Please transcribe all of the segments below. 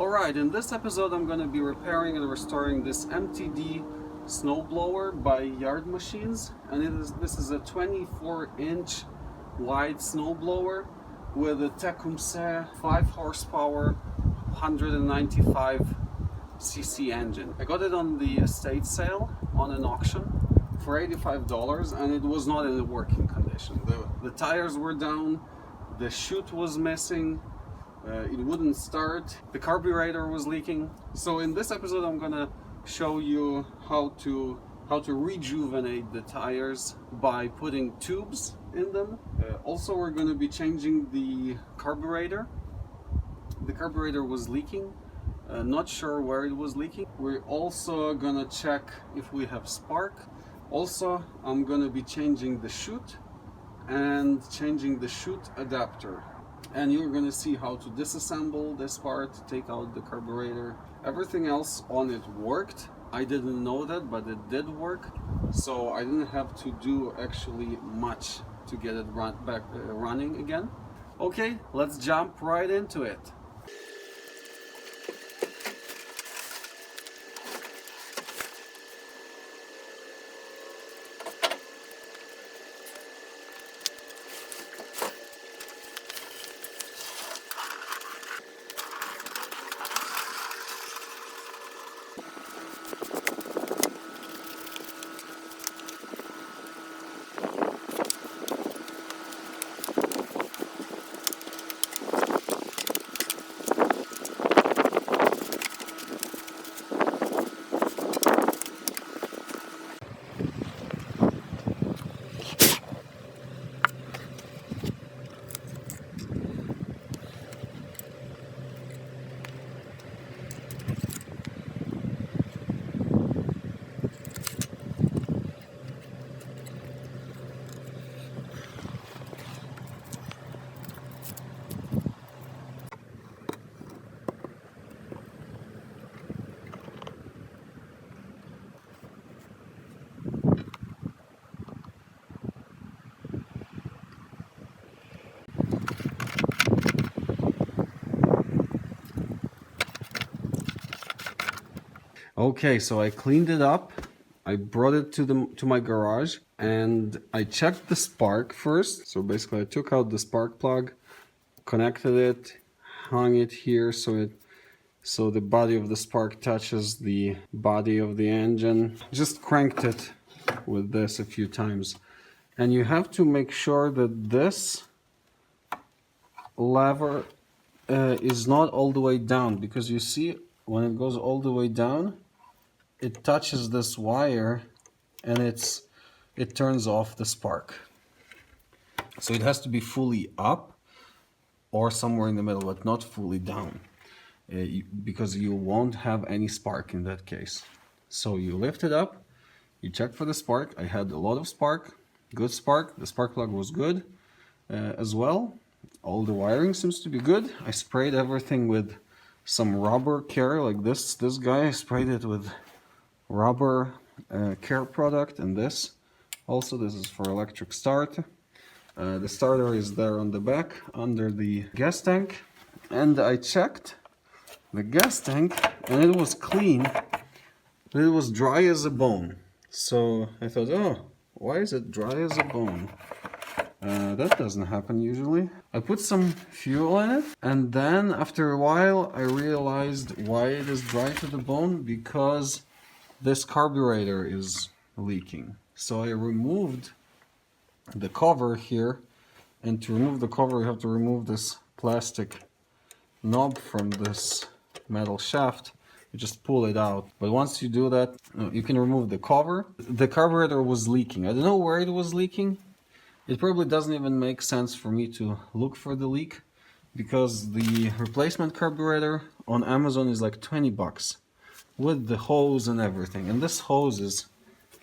Alright, in this episode I'm going to be repairing and restoring this MTD snowblower by Yard Machines, and this is a 24-inch wide snowblower with a Tecumseh 5 horsepower 195 cc engine. I got it on the estate sale on an auction for $85, and it was not in working condition. The tires were down, the chute was missing, it wouldn't start, the carburetor was leaking. So in this episode I'm gonna show you how to rejuvenate the tires by putting tubes in them. Also, we're going to be changing the carburetor. The carburetor was leaking, not sure where it was leaking. We're also gonna check if we have spark. Also, I'm gonna be changing the chute and changing the chute adapter, and you're gonna see how to disassemble this part, take out the carburetor. Everything else on it worked. I didn't know that, but it did work, so I didn't have to do actually much to get it back running again. Okay, let's jump right into it. Okay, so I cleaned it up. I brought it to my garage and I checked the spark first. So basically I took out the spark plug, connected it, hung it here so the body of the spark touches the body of the engine. Just cranked it with this a few times. And you have to make sure that this lever is not all the way down, because you see when it goes all the way down, it touches this wire and it turns off the spark. So it has to be fully up or somewhere in the middle, but not fully down, because you won't have any spark in that case. So you lift it up, you check for the spark. I had a lot of spark, good spark. The spark plug was good as well. All the wiring seems to be good. I sprayed everything with some rubber care, like this guy. I sprayed it with rubber care product, and this is for electric start. The starter is there on the back under the gas tank, and I checked the gas tank and it was clean, but it was dry as a bone. So I thought, oh, why is it dry as a bone? That doesn't happen usually. I put some fuel in it, and then after a while I realized why it is dry to the bone, because this carburetor is leaking. So I removed the cover here, and to remove the cover you have to remove this plastic knob from this metal shaft. You just pull it out, but once you do that you can remove the cover. The carburetor was leaking. I don't know where it was leaking. It probably doesn't even make sense for me to look for the leak, because the replacement carburetor on Amazon is like 20 bucks with the hose and everything, and this hose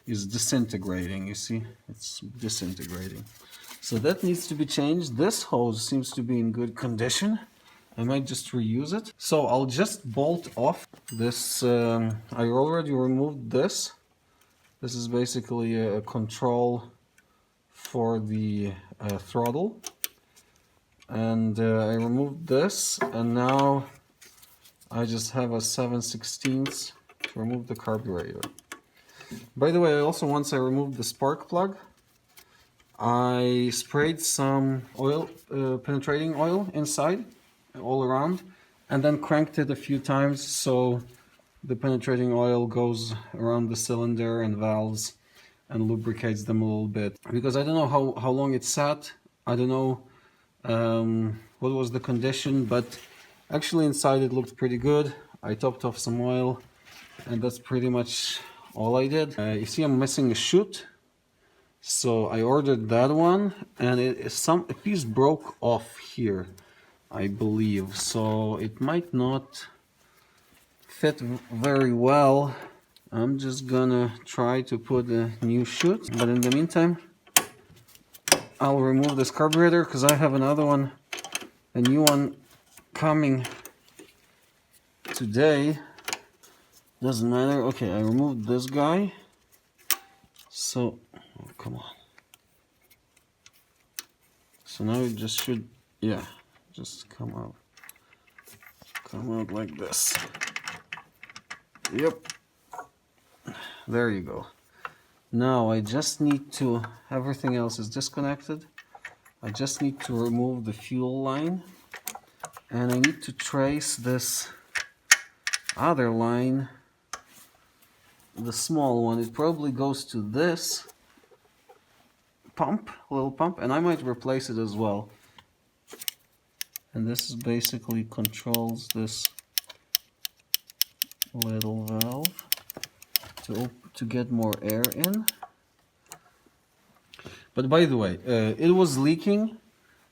is disintegrating. You see, it's disintegrating, so that needs to be changed. This hose seems to be in good condition. I might just reuse it. So I'll just bolt off this. I already removed this. This is basically a control for the throttle, and I removed this, and now I just have a 7/16 to remove the carburetor. By the way, once I removed the spark plug, I sprayed some oil, penetrating oil inside, all around, and then cranked it a few times so the penetrating oil goes around the cylinder and valves and lubricates them a little bit. Because I don't know how long it sat, I don't know what was the condition, but actually inside it looked pretty good. I topped off some oil, and that's pretty much all I did. You see I'm missing a chute. So I ordered that one, and a piece broke off here, I believe. So it might not fit very well. I'm just gonna try to put a new chute, but in the meantime, I'll remove this carburetor because I have another one, a new one coming today. Doesn't matter. Okay, I removed this guy. So, oh, come on. So now it just should, yeah, just come out like this. Yep. There you go. Now I just need to, everything else is disconnected. I just need to remove the fuel line, and I need to trace this other line, the small one. It probably goes to this pump, little pump, and I might replace it as well. And this is basically controls this little valve to get more air in. But by the way, it was leaking,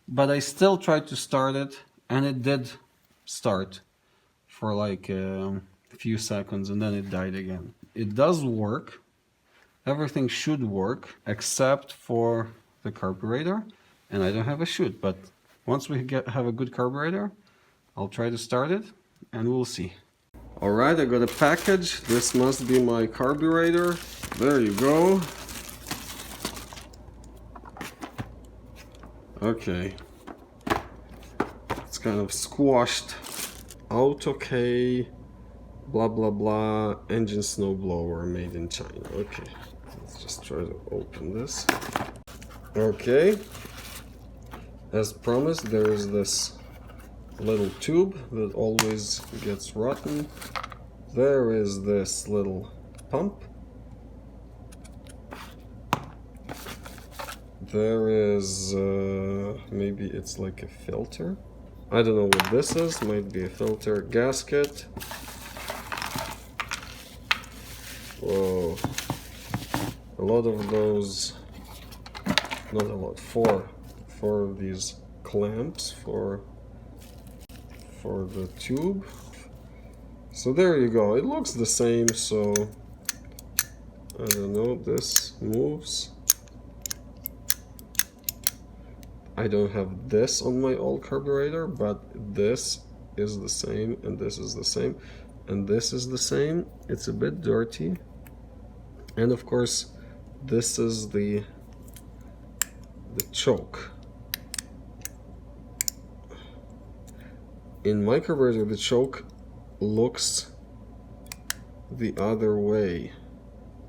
but I still tried to start it, and it did start for like a few seconds, and then it died again. It does work. Everything should work except for the carburetor, and I don't have a chute, but once we have a good carburetor, I'll try to start it and we'll see. Alright, I got a package. This must be my carburetor. There you go. Okay. It's kind of squashed out, okay. Blah blah blah. Engine snowblower made in China. Okay. Let's just try to open this. Okay. As promised, there is this little tube that always gets rotten. There is this little pump. There is maybe it's like a filter. I don't know what this is. Might be a filter. Gasket. Whoa. A lot of those. Not a lot. Four of these clamps for the tube. So there you go. It looks the same, so I don't know, this moves. I don't have this on my old carburetor, but this is the same, and this is the same, and this is the same. It's a bit dirty. And of course, this is the choke. In my carburetor, the choke looks the other way.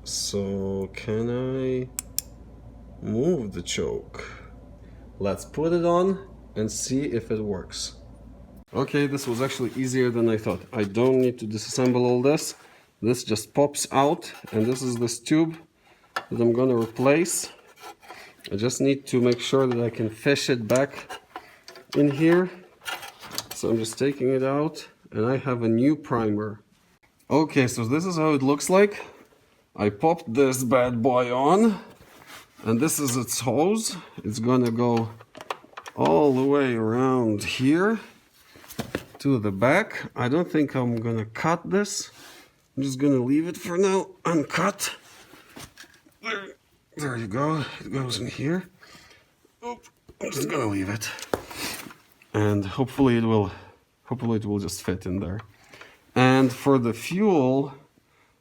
So can I move the choke? Let's put it on and see if it works. Okay, this was actually easier than I thought. I don't need to disassemble all this. This just pops out, and this is this tube that I'm gonna replace. I just need to make sure that I can fish it back in here. So I'm just taking it out, and I have a new primer. Okay, so this is how it looks like. I popped this bad boy on, and this is its hose. It's gonna go all the way around here to the back. I don't think I'm gonna cut this. I'm just gonna leave it for now uncut. There you go. It goes in here. Oop, I'm just gonna leave it, and hopefully it will just fit in there. And for the fuel,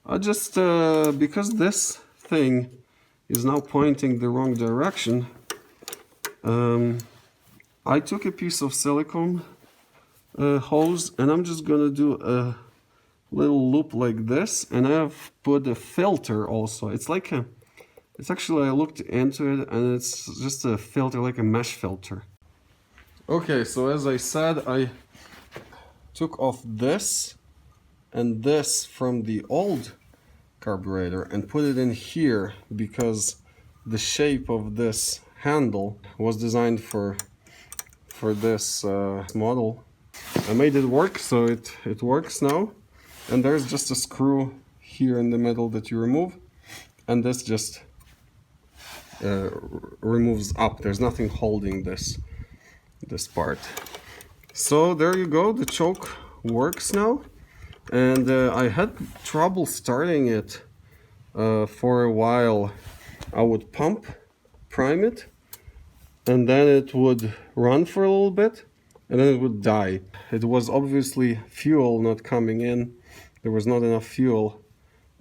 I just because this thing is now pointing the wrong direction, I took a piece of silicone hose, and I'm just gonna do a little loop like this, and I've put a filter also. It's like a, it's actually, I looked into it, and it's just a filter, like a mesh filter. Okay, so as I said, I took off this and this from the old carburetor and put it in here because the shape of this handle was designed for this model. I made it work, so it works now. And there's just a screw here in the middle that you remove, and this just removes up. There's nothing holding this part. So there you go, the choke works now. And I had trouble starting it for a while. I would prime it, and then it would run for a little bit, and then it would die. It was obviously fuel not coming in. There was not enough fuel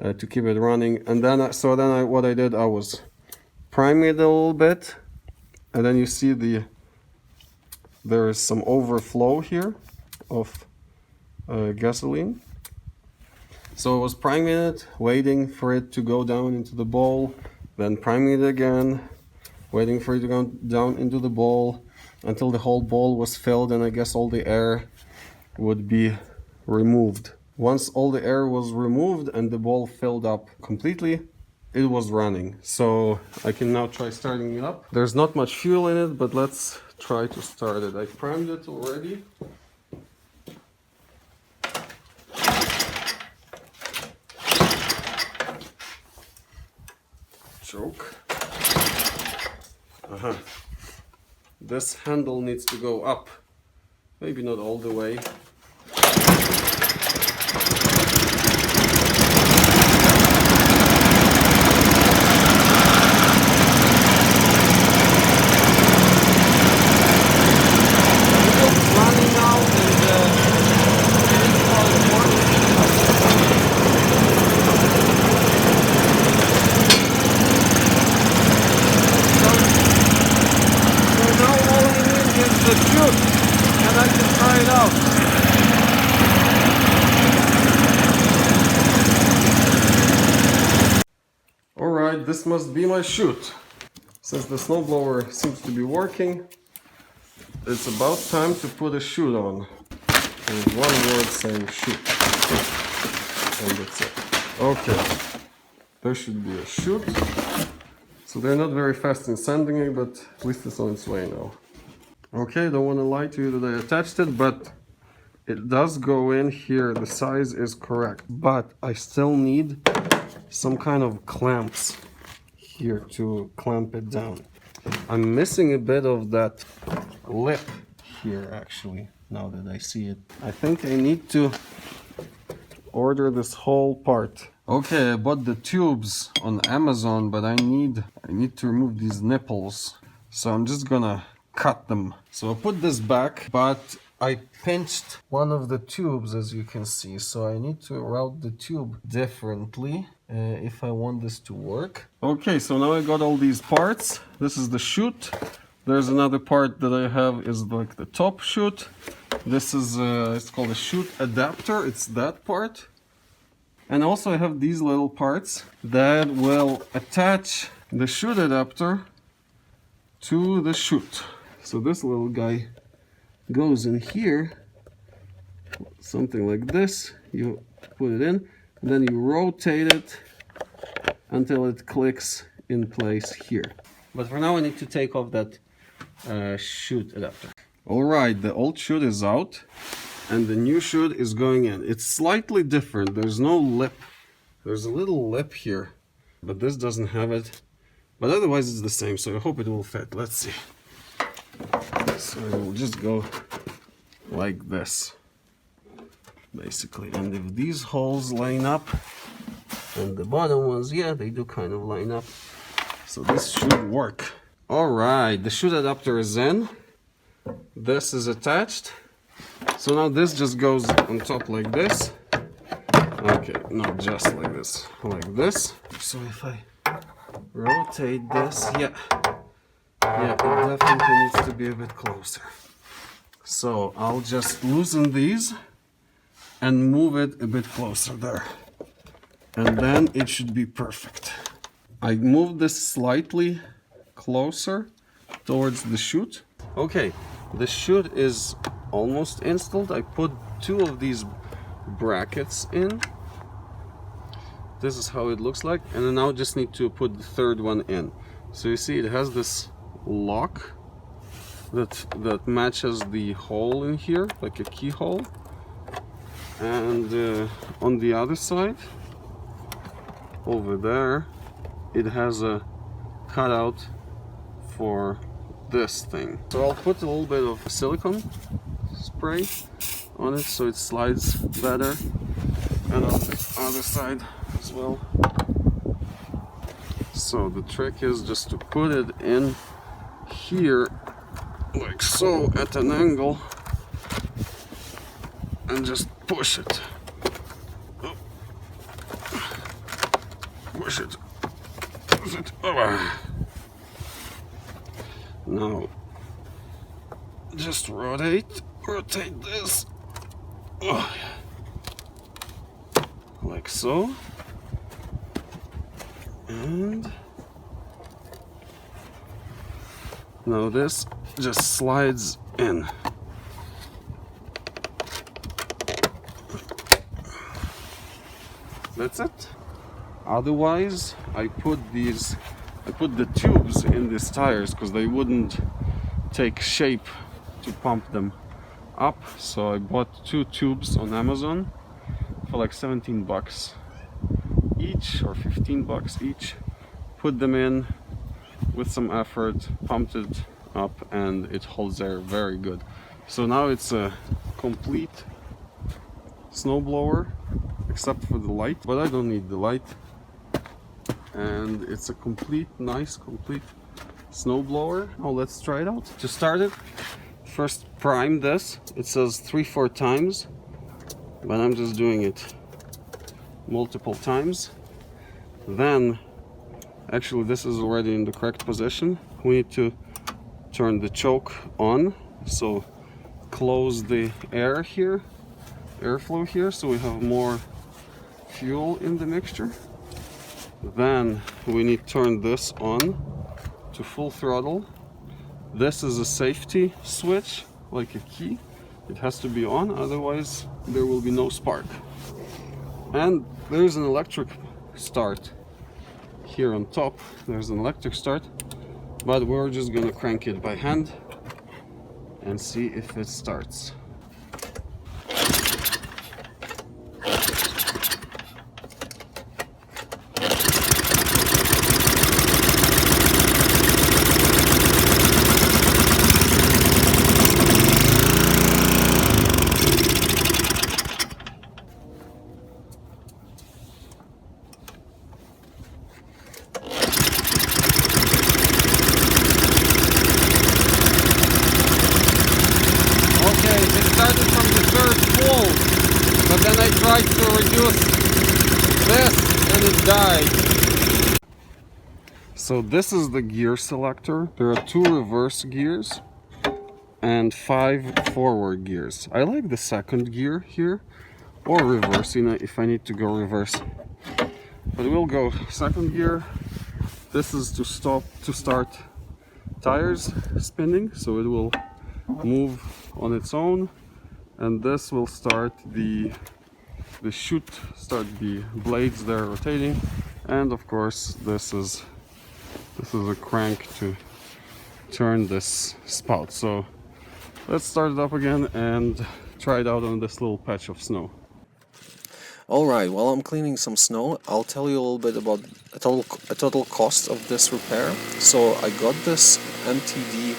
to keep it running. And then, what I did, I was priming it a little bit, and then you see there is some overflow here of gasoline. So I was priming it, waiting for it to go down into the bowl, then priming it again, waiting for it to go down into the bowl until the whole bowl was filled, and I guess all the air would be removed. Once all the air was removed and the bowl filled up completely, it was running. So I can now try starting it up. There's not much fuel in it, but let's try to start it. I primed it already. Choke. This handle needs to go up. Maybe not all the way. Alright, this must be my chute. Since the snowblower seems to be working, it's about time to put a chute on. There's one word saying chute. And that's it. Okay, there should be a chute. So they're not very fast in sanding it, but at least it's on its way now. Okay, don't want to lie to you that I attached it, but it does go in here. The size is correct, but I still need some kind of clamps here to clamp it down. I'm missing a bit of that lip here, actually, now that I see it. I think I need to order this whole part. Okay, I bought the tubes on Amazon, but I need to remove these nipples. So I'm just gonna cut them. So I'll put this back, but I pinched one of the tubes, as you can see, so I need to route the tube differently if I want this to work. Okay, so now I got all these parts. This is the chute. There's another part that I have is like the top chute. This is it's called a chute adapter. It's that part. And also I have these little parts that will attach the chute adapter to the chute. So this little guy goes in here, something like this. You put it in, and then you rotate it until it clicks in place here. But for now I need to take off that chute adapter. Alright, the old chute is out and the new chute is going in. It's slightly different. There's no lip. There's a little lip here, but this doesn't have it. But otherwise it's the same, so I hope it will fit. Let's see. So it will just go like this, basically. And if these holes line up, and the bottom ones, yeah, they do kind of line up. So this should work. Alright, the chute adapter is in. This is attached. So now this just goes on top like this. Okay, not just like this, like this. So if I rotate this, yeah, it definitely needs to be a bit closer. So I'll just loosen these and move it a bit closer there. And then it should be perfect. I moved this slightly closer towards the chute. Okay, the chute is almost installed. I put 2 of these brackets in. This is how it looks like, and I now just need to put the 3rd one in. So you see it has this lock that matches the hole in here, like a keyhole. And on the other side, over there, it has a cutout for this thing. So I'll put a little bit of silicone spray on it so it slides better, and on the other side as well. So the trick is just to put it in here like so at an angle and just push it. Push it. Push it. Now just rotate this like so, and now this just slides in. That's it. Otherwise, I put the tubes in these tires because they wouldn't take shape to pump them up. So I bought 2 tubes on Amazon for like 17 bucks each or 15 bucks each. Put them in with some effort, pumped it up, and it holds air very good. So now it's a complete snowblower except for the light, but I don't need the light. And it's a complete snowblower. Now let's try it out. To start it, first prime this. It says 3-4 times, but I'm just doing it multiple times. Then, actually this is already in the correct position. We need to turn the choke on, so close the airflow here, so we have more fuel in the mixture. Then we need to turn this on to full throttle. This is a safety switch, like a key. It has to be on, otherwise there will be no spark. And there's an electric start here on top. There's an electric start, but we're just gonna crank it by hand and see if it starts. But then I tried to reduce this and it died. So this is the gear selector. There are 2 reverse gears and 5 forward gears. I like the second gear here, or reverse, if I need to go reverse. But we'll go second gear. This is to start tires spinning, so it will move on its own. And this will start the chute, start the blades there rotating. And of course this is a crank to turn this spout. So let's start it up again and try it out on this little patch of snow. Alright, while I'm cleaning some snow, I'll tell you a little bit about a total cost of this repair. So I got this MTD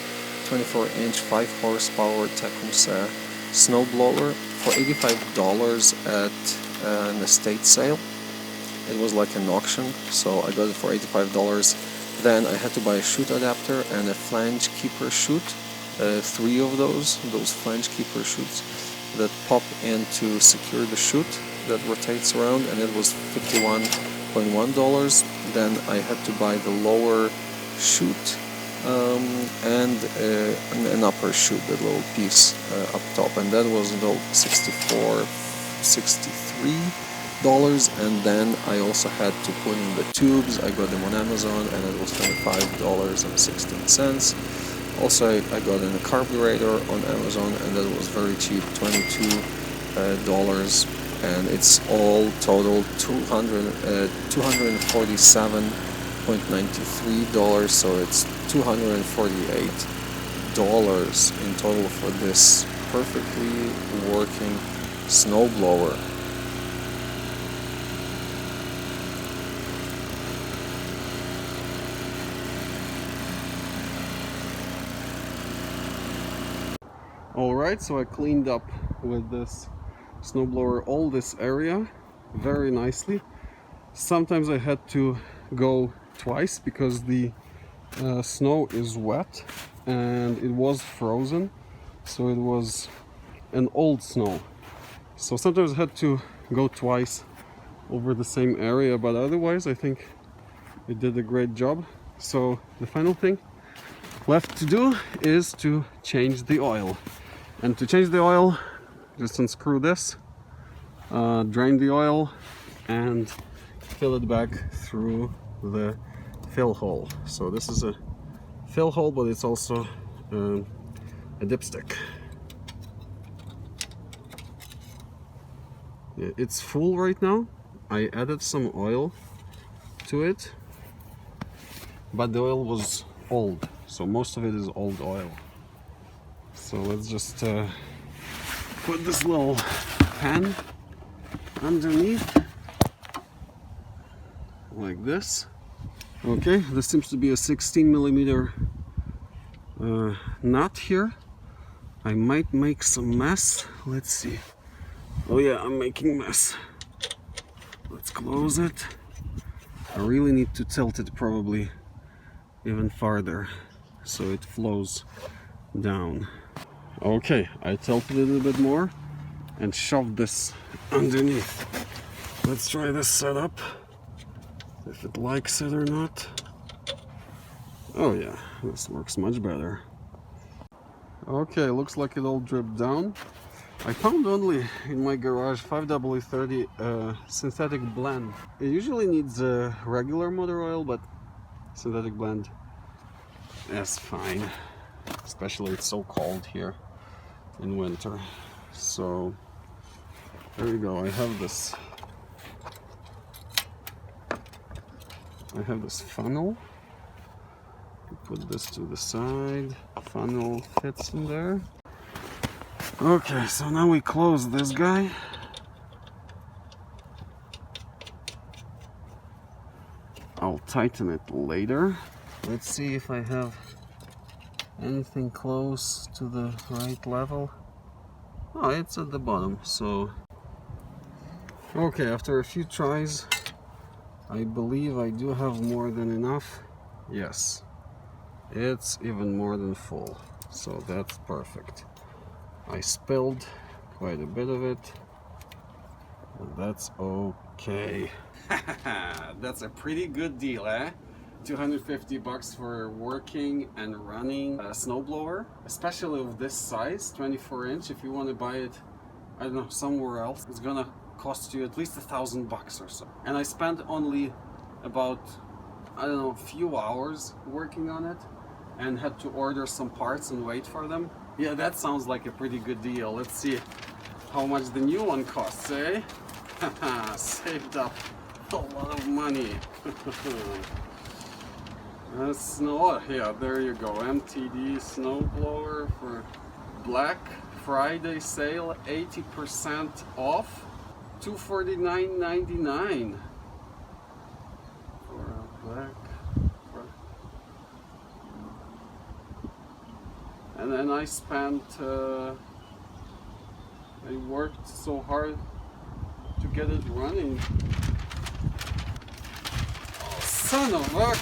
24-inch 5 horsepower Tecumseh snowblower for $85 at an estate sale. It was like an auction, so I got it for $85. Then I had to buy a chute adapter and a flange keeper chute. 3 of those flange keeper chutes that pop in to secure the chute that rotates around, and it was $51.1. Then I had to buy the lower chute and an upper chute, that little piece up top, and that was about $63. And then I also had to put in the tubes. I got them on Amazon, and it was $25.16. Also, I got in a carburetor on Amazon, and that was very cheap, $22, and it's all total $247.93. So it's $248 in total for this perfectly working snowblower. Alright, so I cleaned up with this snowblower all this area very nicely. Sometimes I had to go twice because the snow is wet and it was frozen, so it was an old snow. So sometimes I had to go twice over the same area, but otherwise I think it did a great job. So the final thing left to do is to change the oil. And to change the oil, just unscrew this, drain the oil, and fill it back through the fill hole. So this is a fill hole, but it's also a dipstick. It's full right now. I added some oil to it, but the oil was old, so most of it is old oil. So let's just put this little pan underneath like this. Okay, this seems to be a 16mm nut here. I might make some mess. Let's see. Oh yeah, I'm making mess. Let's close it. I really need to tilt it probably even farther so it flows down. Okay, I tilted it a little bit more and shoved this underneath. Let's try this setup, if it likes it or not. Oh yeah, this works much better. Okay, looks like it all dripped down. I found only in my garage 5W30 synthetic blend. It usually needs a regular motor oil, but synthetic blend is fine. Especially it's so cold here in winter. So there you go. I have this funnel. Put this to the side. Funnel fits in there. Okay, so now we close this guy. I'll tighten it later. Let's see if I have anything close to the right level. Oh, it's at the bottom, so okay, after a few tries I believe I do have more than enough. Yes, it's even more than full, so that's perfect. I spilled quite a bit of it, but that's okay. That's a pretty good deal, eh? $250 for working and running a snowblower, especially of this size, 24-inch. If you want to buy it, I don't know, somewhere else, it's gonna cost you at least $1,000 or so. And I spent only about, I don't know, a few hours working on it and had to order some parts and wait for them. Yeah, that sounds like a pretty good deal. Let's see how much the new one costs, eh? Saved up a lot of money. Snow, yeah, there you go. MTD snowblower for Black Friday sale, 80% off, $249.99 for a black. And then I spent, I worked so hard to get it running. Oh, son of a...